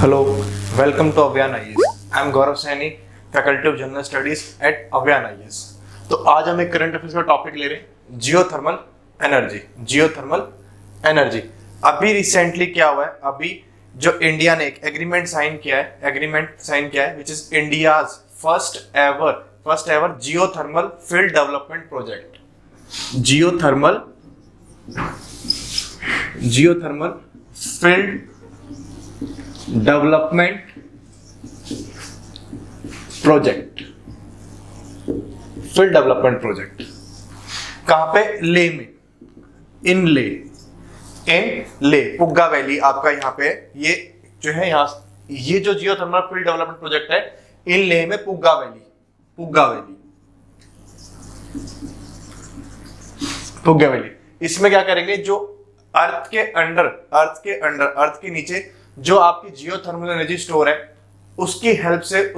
Hello, welcome to Avyan IAS. I am Gaurav Saini, Faculty of General Studies at Avyan IAS. तो आज हम एक current affairs का topic ले रहे हैं जियोथर्मल एनर्जी। जियोथर्मल एनर्जी अभी रिसेंटली क्या हुआ है, अभी जो इंडिया ने एक एग्रीमेंट साइन किया है which is India's first ever geothermal field development project. Geothermal field development project कहां पे? ले में, इन ले पुग्गा वैली आपका यहाँ पे ये जो है, ये जो जियोथर्मल फील्ड डेवलपमेंट प्रोजेक्ट है इन ले में पुग्गा वैली। इसमें क्या करेंगे, जो अर्थ के नीचे जो आपकी जियोथर्मल एनर्जी स्टोर है उसकी हेल्प से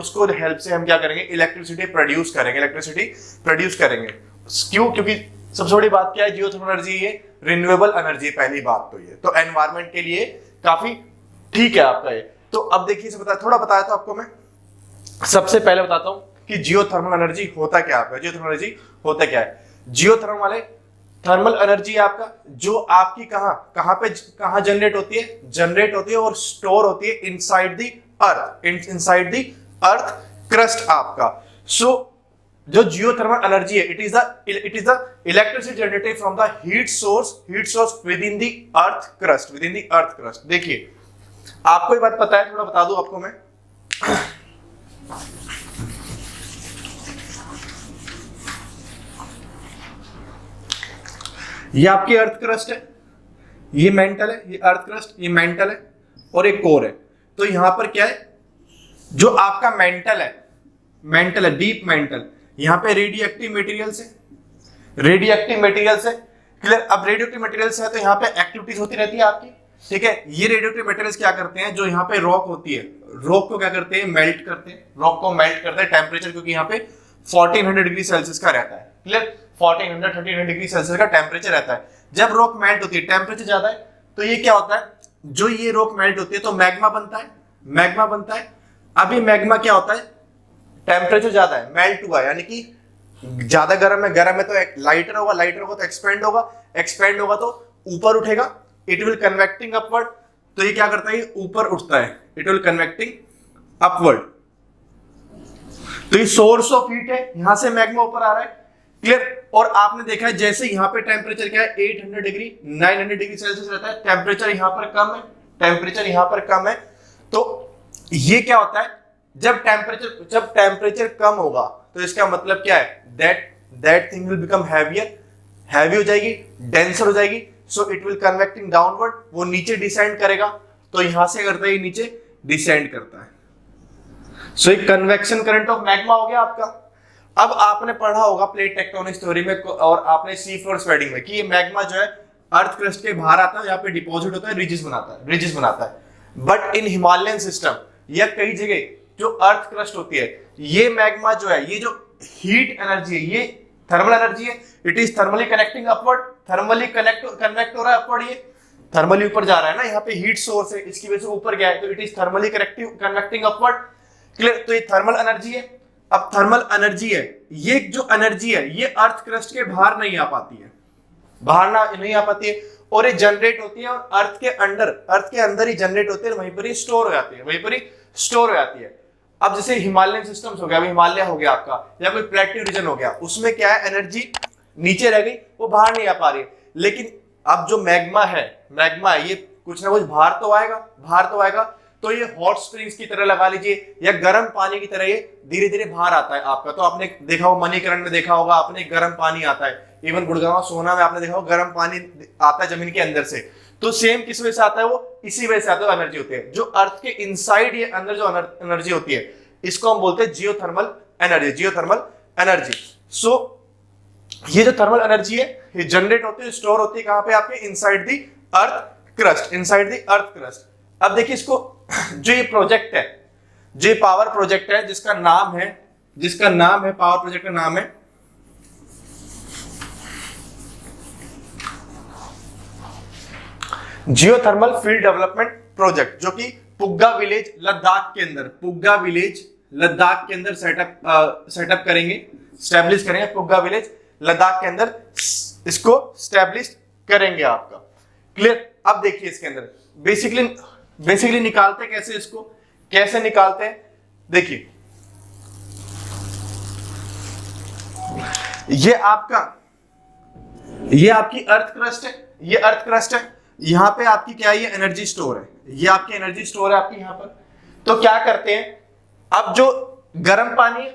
हम क्या करेंगे, इलेक्ट्रिसिटी प्रोड्यूस करेंगे। क्यों? क्योंकि सबसे बड़ी बात क्या है, जियोथर्मल एनर्जी ये रिन्यूएबल एनर्जी, पहली बात तो ये तो एनवायरमेंट के लिए काफी ठीक है आपका ये। तो अब देखिए थोड़ा बताया तो आपको मैं सबसे पहले बताता हूं कि जियोथर्मल एनर्जी होता क्या है। थर्मल एनर्जी आपका जो आपकी कहां जनरेट होती है और स्टोर होती है इनसाइड द अर्थ क्रस्ट आपका। सो जो जियोथर्मल एनर्जी है, it is the electricity generated from the heat source with in the earth crust. देखिए आपको ये बात पता है, थोड़ा बता दूं आपको मैं। ये आपकी अर्थ क्रस्ट है, ये मेंटल है, ये अर्थ क्रस्ट, ये मेंटल है और एक कोर है। तो यहां पर क्या है, जो आपका मेंटल है डीप मेंटल, यहां पे रेडियोएक्टिव मटेरियल्स है। क्लियर? अब रेडियोएक्टिव मटेरियल्स है तो यहां पे एक्टिविटीज होती रहती है आपकी, ठीक है। ये रेडियोएक्टिव मटेरियल्स क्या करते हैं, जो यहां पे रॉक होती है, रॉक को क्या करते हैं, मेल्ट करते हैं टेम्परेचर, क्योंकि यहां पे 1400 डिग्री सेल्सियस का रहता है। क्लियर? 1400-1300 डिग्री सेल्सियस का टेम्परेचर रहता है। जब रॉक मेल्ट होती है, टेम्परेचर ज्यादा है, तो ये क्या होता है, जो ये रॉक मेल्ट होती है तो मैग्मा बनता है। अभी मैग्मा क्या होता है, टेम्परेचर ज्यादा है, मेल्ट हुआ, यानी कि ज्यादा गर्म है तो लाइटर होगा तो एक्सपेंड होगा तो ऊपर उठेगा, इट विल कन्वेक्टिंग अपवर्ड। तो ये क्या करता है, ऊपर उठता है, इट विल कन्वेक्टिंग अपवर्ड। तो ये सोर्स ऑफ हीट है, यहां से मैग्मा ऊपर आ रहा है। क्लियर? और आपने देखा है जैसे यहाँ पे टेम्परेचर क्या है, 800 डिग्री 900 डिग्री सेल्सियस रहता है, टेम्परेचर यहाँ पर कम है। तो ये क्या होता है, जब टेम्परेचर कम होगा तो इसका मतलब क्या है, that thing will become heavy हो जाएगी, डेंसर हो जाएगी। So it will convecting downward, वो नीचे डिसेंड करेगा। तो यहां से करता है, नीचे डिसेंड करता है। सो एक कन्वेक्शन करंट ऑफ मैग्मा हो गया आपका। अब आपने पढ़ा होगा प्लेट टेक्टोनिक्स थ्योरी में और आपने सी फ्लोर स्प्रेडिंग में कि ये मैग्मा जो है अर्थ क्रस्ट के बाहर आता है, यहाँ पे डिपॉजिट होता है, रिजेस बनाता है। बट इन हिमालयन सिस्टम या कई जगह जो अर्थ क्रस्ट होती है, ये मैग्मा जो है, ये जो हीट एनर्जी है, ये थर्मल एनर्जी है, it is thermally connecting upward, thermally connect हो रहा है अपवर्ड, ये थर्मली ऊपर जा रहा है ना, यहाँ पे हीट सोर्स है, इसकी वजह से ऊपर गया है, तो it is thermally connecting upward. Clear? तो ये थर्मल एनर्जी है। अब थर्मल एनर्जी है, ये जो एनर्जी है ये अर्थ क्रस्ट के बाहर नहीं आ पाती है, और ये जनरेट होती है और अर्थ के अंदर ही जनरेट होती है, वहीं पर ही स्टोर हो जाती है। अब जैसे हिमालयन सिस्टम्स हो गया, हिमालय हो गया आपका, या कोई प्लेट्यू रीजन हो गया, उसमें क्या है, एनर्जी नीचे रह गई, वो बाहर नहीं आ पा रही है। लेकिन अब जो मैग्मा है ये कुछ ना कुछ बाहर तो आएगा। तो ये हॉट स्प्रिंग्स की तरह लगा लीजिए, या गर्म पानी की तरह ये धीरे धीरे बाहर आता है आपका। तो आपने देखा होगा, मणिकरण में देखा होगा आपने, गर्म पानी आता है। इवन गुड़गांव सोना में आपने देखा होगा गर्म पानी आता है जमीन के अंदर से। तो सेम किस वजह से आता है, वो इसी वजह से आता है, एनर्जी होती है जो अर्थ के इनसाइड ये अंदर जो एनर्जी होती है, इसको हम बोलते हैं जियोथर्मल एनर्जी। सो ये जो थर्मल एनर्जी है ये जनरेट होती है, स्टोर होती है कहां पे, आपके इनसाइड द अर्थ क्रस्ट। अब देखिए इसको, जो ये प्रोजेक्ट है, जो ये पावर प्रोजेक्ट है, जिसका नाम है पावर प्रोजेक्ट का नाम है जियोथर्मल फील्ड डेवलपमेंट प्रोजेक्ट, जो कि पुग्गा विलेज लद्दाख के अंदर, पुग्गा विलेज लद्दाख के अंदर सेटअप करेंगे, स्टैब्लिश करेंगे। पुग्गा विलेज लद्दाख के अंदर इसको स्टैब्लिश करेंगे आपका। क्लियर। अब देखिए इसके अंदर बेसिकली निकालते कैसे, इसको कैसे निकालते हैं, देखिए ये आपकी अर्थ क्रस्ट है, ये अर्थ क्रस्ट है, यहां पे आपकी क्या है, ये एनर्जी स्टोर है, ये आपकी एनर्जी स्टोर है आपकी यहां पर। तो क्या करते हैं, अब जो गर्म पानी,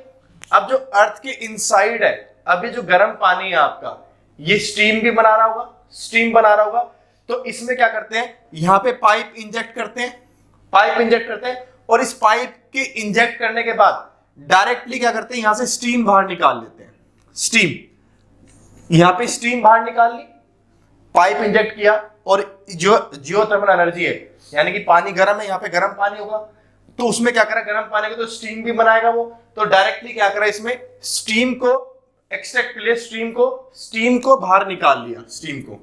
अब जो अर्थ के इनसाइड है, अब ये जो गर्म पानी है आपका, ये स्टीम भी बना रहा होगा, स्टीम बना रहा होगा। तो इसमें क्या करते हैं, यहां पे पाइप इंजेक्ट करते हैं, पाइप इंजेक्ट करते हैं, और इस पाइप के इंजेक्ट करने के बाद डायरेक्टली क्या करते हैं, यहां से स्टीम बाहर निकाल लेते हैं। स्टीम, यहां पे स्टीम बाहर निकाल ली, पाइप इंजेक्ट किया, और जो जियोथर्मल एनर्जी है, यानी कि पानी गर्म है, यहां पे गर्म पानी होगा, तो उसमें क्या करा, गर्म पानी को तो स्टीम भी बनाएगा वो, तो डायरेक्टली क्या करा, इसमें स्टीम को एक्सट्रैक्ट के लिए स्टीम को बाहर निकाल लिया, स्टीम को।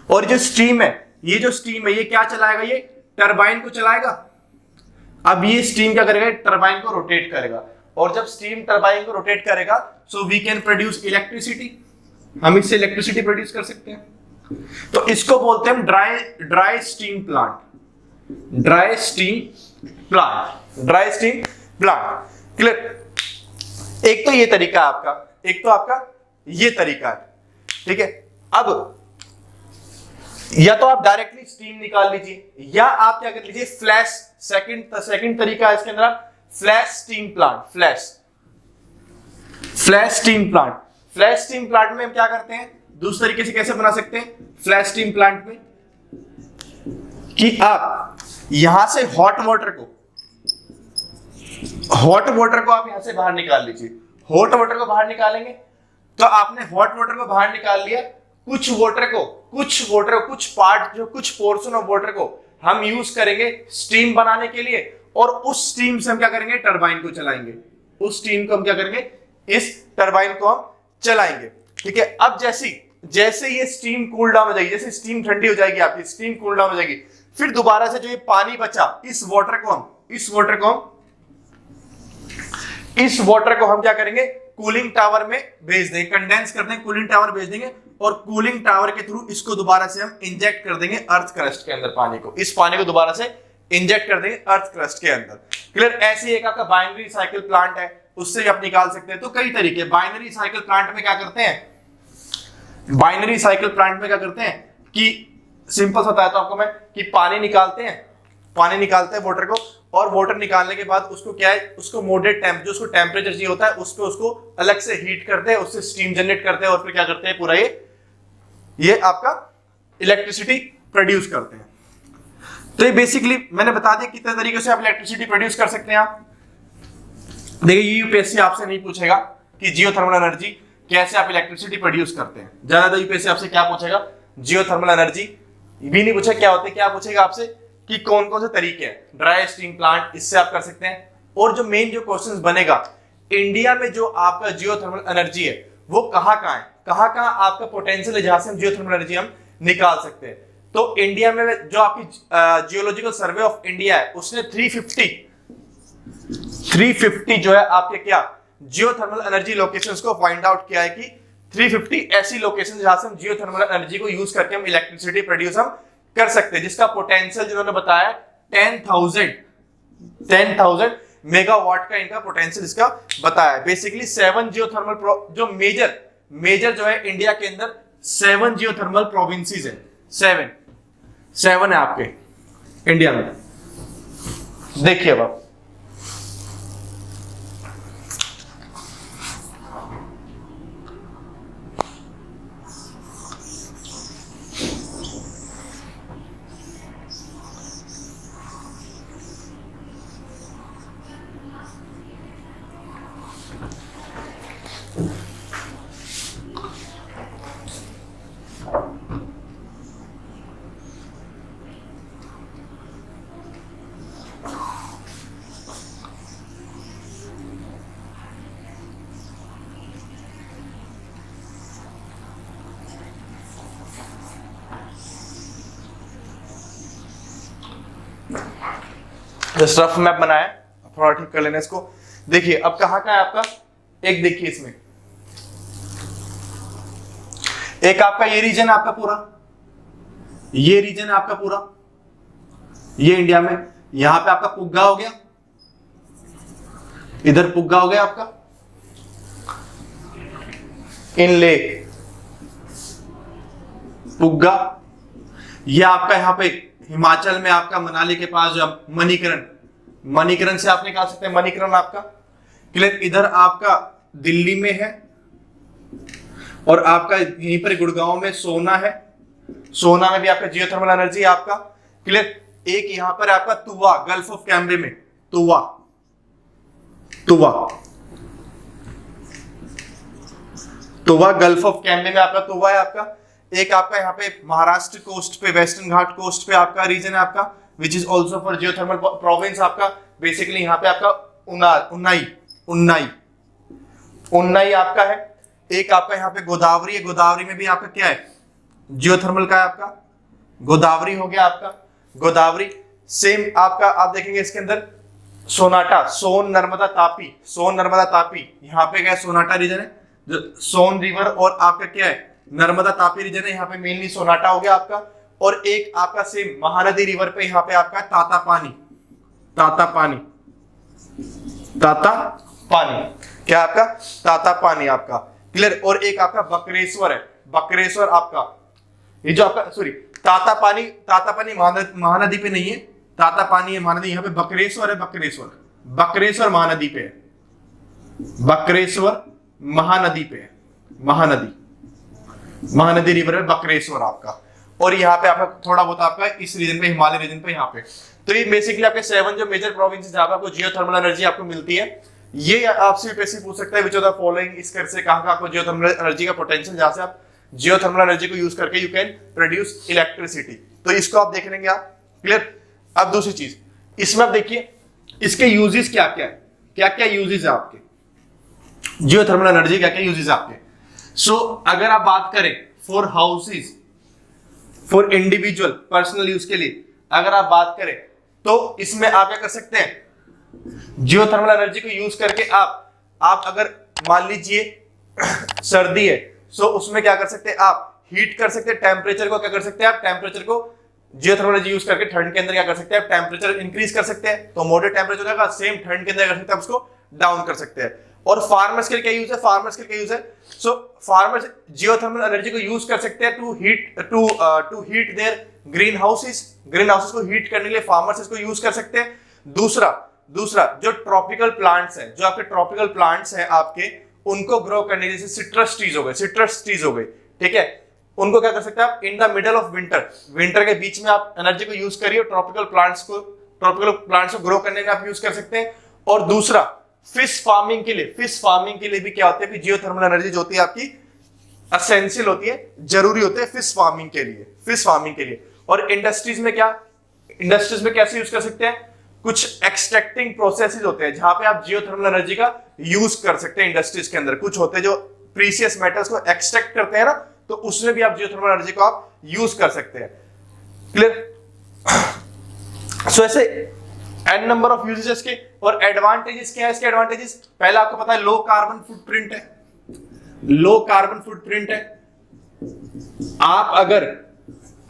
और जो स्टीम है, ये जो स्टीम है, ये क्या चलाएगा, ये टरबाइन को चलाएगा। अब ये स्टीम क्या करेगा, टरबाइन को रोटेट करेगा, और जब स्टीम टरबाइन को रोटेट करेगा, so we can produce electricity, हम इससे इलेक्ट्रिसिटी प्रोड्यूस कर सकते हैं। तो इसको बोलते हैं dry stem plant, dry stem plant. Clear. एक तो ये तरीका है आपका, एक तो आपका ये तरीका है, ठीक है। अब या तो आप डायरेक्टली स्टीम निकाल लीजिए, या आप क्या कर लीजिए, फ्लैश, सेकंड तरीका है इसके अंदर, आप flash stem plant, flash stem plant में हम क्या करते हैं, दूसरे तरीके से कैसे बना सकते हैं फ्लैश स्टीम प्लांट में, कि आप यहां से हॉट वाटर को आप यहां से बाहर निकाल लीजिए। हॉट वाटर को बाहर निकालेंगे, तो आपने हॉट वाटर को बाहर निकाल लिया, कुछ पोर्शन ऑफ वाटर को हम यूज करेंगे स्टीम बनाने के लिए, और उस स्टीम से हम क्या करेंगे, टरबाइन को चलाएंगे, उस स्टीम को हम क्या करेंगे, इस टरबाइन को हम चलाएंगे, ठीक है। अब जैसे ये स्टीम कूल डाउन हो जाएगी, जैसे स्टीम ठंडी हो जाएगी, आपकी स्टीम कूल डाउन हो जाएगी, फिर दोबारा से जो ये पानी बचा, इस वाटर को हम क्या करेंगे, कूलिंग टावर में भेज देंगे, कंडेंस कर देंगे, कूलिंग टावर भेज देंगे, और कूलिंग टावर के थ्रू इसको दोबारा से हम इंजेक्ट कर देंगे अर्थ क्रस्ट के अंदर, पानी को, इस पानी को दोबारा से इंजेक्ट कर देंगे अर्थ क्रस्ट के अंदर। क्लियर। ऐसे एक आपका बाइनरी साइकिल प्लांट है, उससे भी आप निकाल सकते हैं। तो कई तरीके, बाइनरी साइकिल प्लांट में क्या करते हैं, कि सिंपल बताया था आपको मैं, कि पानी निकालते हैं वाटर को, और वाटर निकालने के बाद उसको क्या है, उसको मॉडरेट जो उसको टेम्परेचर चाहिए होता है, उस पे उसको अलग से हीट करते हैं, उससे स्टीम जनरेट करते हैं, और फिर क्या करते हैं, पूरा ये आपका इलेक्ट्रिसिटी प्रोड्यूस करते हैं। तो ये बेसिकली मैंने बता दिया कितने तरीके से आप इलेक्ट्रिसिटी प्रोड्यूस कर सकते हैं। आप देखिए, ये यूपीएससी आपसे नहीं पूछेगा कि जियोथर्मल एनर्जी कैसे आप इलेक्ट्रिसिटी प्रोड्यूस करते हैं, ज्यादातर यूपीएससी आपसे क्या पूछेगा, जियोथर्मल एनर्जी भी नहीं पूछेगा, क्या होते हैं, क्या पूछेगा आपसे कि कौन कौन से तरीके हैं, ड्राई स्टीम प्लांट, इससे आप कर सकते हैं। और जो मेन जो क्वेश्चन बनेगा, इंडिया में जो आपका जियोथर्मल एनर्जी है वो कहाँ है, कहाँ आपका पोटेंशियल है जहां से हम जियोथर्मल एनर्जी हम निकाल सकते हैं। तो इंडिया में जो आपकी जियोलॉजिकल सर्वे ऑफ इंडिया है, उसने 350 जो है आपके क्या जियोथर्मल एनर्जी लोकेशंस को फाइंड आउट किया है, कि 350 ऐसी लोकेशन जहां से हम जियोथर्मल एनर्जी को यूज करके हम इलेक्ट्रिसिटी प्रोड्यूस हम कर सकते हैं, जिसका पोटेंशियल जिन्होंने बताया 10,000 मेगावाट का इनका पोटेंशियल इसका बताया है। बेसिकली 7 जियोथर्मल जो मेजर जो है इंडिया के अंदर 7 जियोथर्मल प्रोविंसेस है, 7 है आपके इंडिया में। देखिए अब जस्ट रफ मैप बनाया, थोड़ा ठीक कर लेना इसको। देखिए अब कहाँ का है आपका, एक देखिए इसमें एक आपका ये रीजन है आपका पूरा, ये रीजन है आपका पूरा, ये इंडिया में, यहां पे आपका पुग्गा हो गया, इधर पुग्गा हो गया आपका, इनले पुग्गा, ये आपका यहां पे हिमाचल में आपका मनाली के पास जो मणिकरण, मणिकरण से आप निकाल सकते हैं मणिकरण आपका क्लियर। इधर आपका दिल्ली में है और आपका यहीं पर गुड़गांव में सोना है, सोना में भी आपका जियोथर्मल एनर्जी आपका क्लियर। एक यहां पर आपका तुवा, गल्फ ऑफ कैम्ब्रे में तुवा, तुवा, तुवा गल्फ ऑफ कैम्ब्रे में आपका तुवा है आपका। एक आपका यहाँ पे महाराष्ट्र कोस्ट पे, वेस्टर्न घाट कोस्ट पे आपका रीजन है आपका, which is also for geothermal province आपका। बेसिकली यहाँ पे आपका उन्नाई, उन्नाई, उन्नाई आपका है। एक आपका यहाँ पे गोदावरी है, गोदावरी में भी आपका क्या है, जियोथर्मल का है आपका, गोदावरी हो गया आपका, गोदावरी। सेम आपका आप देखेंगे इसके अंदर सोनाटा, सोन नर्मदा तापी, सोन नर्मदा तापी, यहाँ पे क्या है सोनाटा रीजन है, जो सोन रिवर और आपका क्या है नर्मदा तापी रीजन है, यहाँ पे मेनली सोनाटा हो गया आपका। और एक आपका सेम महानदी रिवर पे यहाँ पे आपका ताता पानी, ताता पानी, ताता पानी, क्या आपका ताता पानी आपका क्लियर। और एक आपका बकरेश्वर है, बकरेश्वर आपका, ये जो आपका सॉरी ताता पानी महानदी पे नहीं है, ताता पानी है महानदी, यहाँ पे बकरेश्वर है, बकरेश्वर, बकरेश्वर महानदी पे है, बकरेश्वर महानदी पे है, महानदी, महानदी रिवर है बकरेश्वर आपका। और यहाँ पे आपका थोड़ा बहुत आपका इस रीजन पे, हिमालय रीजन पे यहाँ पे। तो ये बेसिकली आपके 7 जो मेजर प्रोविंसेस जहाँ पे आपको जियोथर्मल एनर्जी आपको मिलती है। ये आपसे यूपीएससी पूछ सकता है विच ऑफ द फॉलोइंग इस कर से कहाँ आपको जियोथर्मल एनर्जी का पोटेंशियल, जहाँ से आप जियोथर्मल एनर्जी को यूज करके यू कैन प्रोड्यूस इलेक्ट्रिसिटी। तो इसको आप देख लेंगे आप क्लियर। अब दूसरी चीज इसमें आप देखिए इसके यूजेस क्या क्या है, क्या क्या यूजेस है आपके जियोथर्मल एनर्जी, क्या क्या यूजेस है आपके। सो अगर आप बात करें for houses, for individual personal use के लिए अगर आप बात करें तो इसमें आप क्या कर सकते हैं, जियोथर्मल एनर्जी को यूज करके आप अगर मान लीजिए सर्दी है सो उसमें क्या कर सकते हैं आप हीट कर सकते हैं, टेम्परेचर को क्या कर सकते हैं आप, टेम्परेचर को जियोथर्मल एनर्जी यूज करके ठंड के अंदर क्या कर सकते हैं, टेम्परेचर इंक्रीज कर सकते हैं। तो मॉडरेट टेम्परेचर होगा, सेम ठंड के अंदर कर सकते हैं उसको डाउन कर सकते हैं। और फार्मर्स के लिए क्या यूज है, फार्मर्स के लिए क्या यूज है, सो फार्मर्स जियोथर्मल एनर्जी को यूज कर सकते हैं to heat their green houses, green houses को हीट करने के लिए फार्मर्स इसको यूज कर सकते हैं। दूसरा जो ट्रॉपिकल प्लांट्स हैं, जो आपके ट्रॉपिकल प्लांट्स हैं आपके, उनको ग्रो करने के लिए सिट्रस ट्रीज हो गए, सिट्रस ट्रीज हो गए, ठीक है, उनको क्या कर सकते हैं आप in the middle of winter, winter के बीच में आप एनर्जी को यूज करिए, ट्रॉपिकल प्लांट्स को ग्रो करने में आप यूज कर सकते हैं। और दूसरा फिश फार्मिंग के लिए, फिश फार्मिंग के लिए भी क्या होता है कि जियोथर्मल एनर्जी जो होती है आपकी एसेंशियल होती है, जरूरी होते हैं फिश फार्मिंग के लिए, फिश फार्मिंग के लिए। और इंडस्ट्रीज में क्या, इंडस्ट्रीज में कैसे यूज कर सकते हैं, कुछ एक्सट्रैक्टिंग प्रोसेसेस होते हैं जहां पे आप जियोथर्मल एनर्जी का यूज कर सकते हैं। इंडस्ट्रीज के अंदर कुछ होते हैं जो प्रीशियस मेटल्स को एक्सट्रैक्ट करते हैं ना, तो उसमें भी आप जियोथर्मल एनर्जी को आप यूज कर सकते हैं, क्लियर। सो ऐसे एन नंबर ऑफ यूजेस के। और एडवांटेजेस क्या है इसके, एडवांटेजेस पहला आपको पता है लो कार्बन फुटप्रिंट है, लो कार्बन फुटप्रिंट है। आप अगर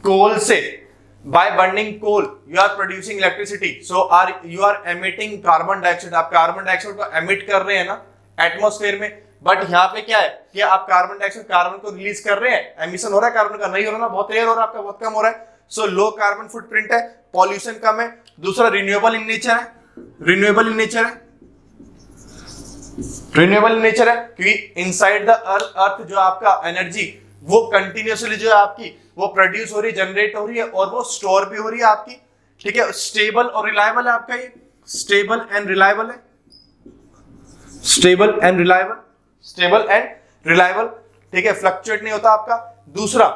कोल से by burning coal you are producing electricity, so you are emitting carbon dioxide, आप कार्बन डाइऑक्साइड को एमिट कर रहे हैं ना एटमॉस्फेयर में, बट यहाँ पे क्या है कि आप कार्बन डाइऑक्साइड कार्बन को रिलीज कर रहे हैं, एमिशन हो रहा है कार्बन का, नहीं हो रहा ना, बहुत रेयर हो रहा है आपका, बहुत कम हो रहा है। सो लो कार्बन फुटप्रिंट है, पॉल्यूशन कम है। दूसरा रिन्यूएबल इन नेचर है, रिन्यूएबल इन नेचर है, रिन्यूएबल इन नेचर है क्योंकि इनसाइड द अर्थ जो आपका एनर्जी वो कंटिन्यूअसली जो है आपकी वो प्रोड्यूस हो रही है, जनरेट हो रही है और वो स्टोर भी हो रही है आपकी, ठीक है। स्टेबल और रिलायबल है आपका, ये स्टेबल एंड रिलायबल है, stable and reliable, stable and reliable, ठीक है, फ्लक्चुएट नहीं होता आपका। दूसरा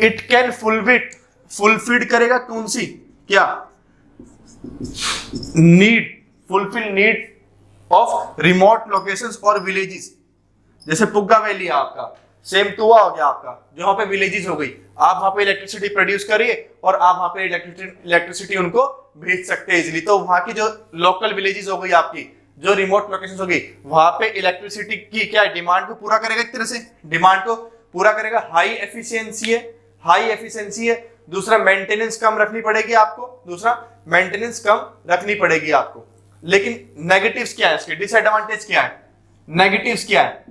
इट कैन फुलफिल करेगा कौन सी, क्या need, fulfil need of remote locations और विलेजेस, जैसे पुग्गा वैली है आपका, सेम तुआ हो गया आपका, जो वहां पे विलेजेस हो गई, आप वहां पे इलेक्ट्रिसिटी प्रोड्यूस करिए और आप वहां पे इलेक्ट्रिसिटी उनको भेज सकते हैं इजीली। तो वहां की जो लोकल विलेजेस हो गई आपकी, जो रिमोट लोकेशंस हो गई, वहां पे इलेक्ट्रिसिटी की क्या डिमांड को पूरा करेगा, एक तरह से डिमांड को पूरा करेगा। हाई एफिशिएंसी है, हाई एफिशिएंसी है। दूसरा मेंटेनेंस कम रखनी पड़ेगी आपको, दूसरा मेंटेनेंस कम रखनी पड़ेगी आपको। लेकिन नेगेटिव्स क्या है इसके, डिसएडवांटेज क्या है, नेगेटिव्स क्या है?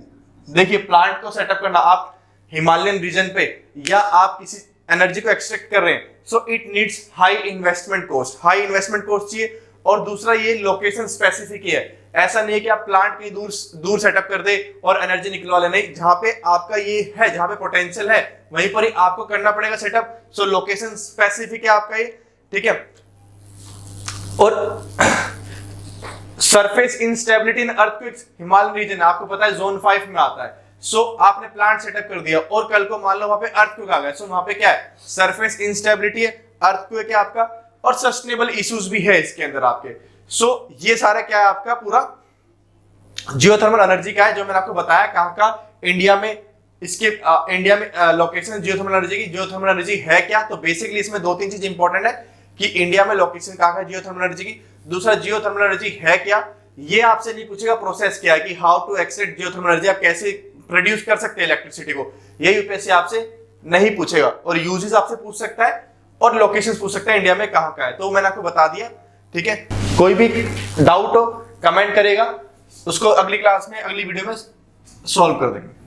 देखिए प्लांट को सेटअप करना आप हिमालयन रीजन पे या आप किसी एनर्जी को एक्सट्रैक्ट कर रहे हैं, so it needs high investment cost, high investment cost चाहिए। और दूसरा ये लोकेशन स्पेसिफिक है, ऐसा नहीं है कि आप प्लांट कहीं दूर सेटअप कर दे और एनर्जी निकलवा ले, नहीं, जहां पे आपका ये है, जहां पे पोटेंशियल है वहीं पर ही आपको करना पड़ेगा सेटअप। सो लोकेशन स्पेसिफिक है आपका ये, ठीक है। और सरफेस इंस्टेबिलिटी इन अर्थक्वेक्स, हिमालयन रीजन आपको पता है जोन 5 में आता है। सो आपने प्लांट सेटअप कर दिया और कल को मान लो वहां पे अर्थक्वेक आ गया, सो वहां पे क्या है, सरफेस इंस्टेबिलिटी है, अर्थक्वेक है आपका, और सस्टेनेबल इश्यूज भी है इसके अंदर आपके। सो ये सारा क्या है आपका पूरा जियोथर्मल एनर्जी का है, जो मैंने आपको बताया कहां का इंडिया में, इसके इंडिया में लोकेशन जियोथर्मल एनर्जी की। जियोथर्मल एनर्जी है क्या, तो बेसिकली इसमें 2-3 चीज इंपॉर्टेंट है कि इंडिया में लोकेशन कहां का है जियोथर्मल एनर्जी की। दूसरा जियोथर्मल एनर्जी है क्या, ये आपसे नहीं पूछेगा प्रोसेस क्या है, कि how to extract geothermal energy, आप कैसे प्रोड्यूस कर सकते हैं इलेक्ट्रिसिटी को, ये यूपीएससी आपसे नहीं पूछेगा। और यूजेस आपसे पूछ सकता है और लोकेशंस पूछ सकता है इंडिया में कहां का है, तो मैंने आपको बता दिया, ठीक है। कोई भी डाउट हो कमेंट करेगा, उसको अगली क्लास में, अगली वीडियो में सॉल्व कर देंगे।